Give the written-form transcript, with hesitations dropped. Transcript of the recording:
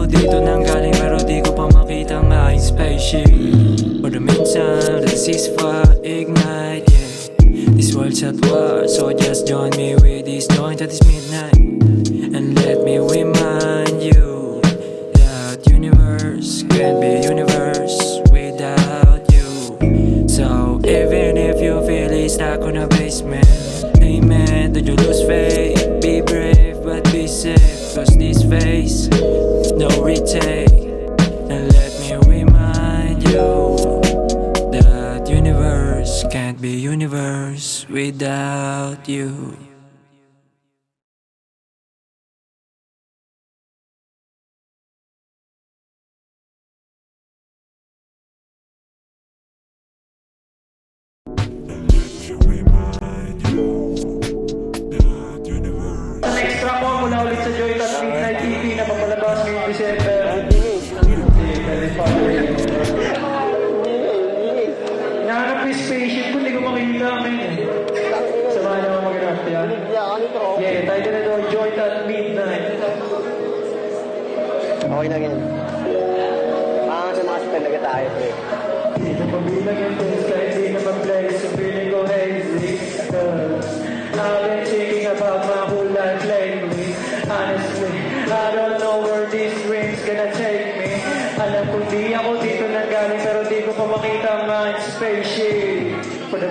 dito nang galing pero di ko pa makita ang aking spaceship. For the meantime, let's ceasefire, ignite, yeah. This world's at war, so just join me with this joint at this midnight. And let me remind you that universe can't be universe without you. So even if you feel stuck on a basement, amen, do you lose faith? Be brave but be safe, cause this phase, no retake. And let me remind you that universe can't be universe without you. Extra ko mula ulit sa Joy at Midnight TV na papalabas ngayong December. Nahanap ko yung spaceship ko, hindi ko makita. Samahan naman mag-graph yan. Yeah, title na doon, Joy at Midnight. Okay lang yan. Parang sa mga spell talaga tayo, pre. Hindi na pabilang yung things kahit hindi na mag-play. So feeling ko hazy. I've been thinking about my whole life lately. Honestly, I don't know where this dream's gonna take me. Alam ko di ako dito nanggaling pero di ko pa makita ang aking spaceship. For the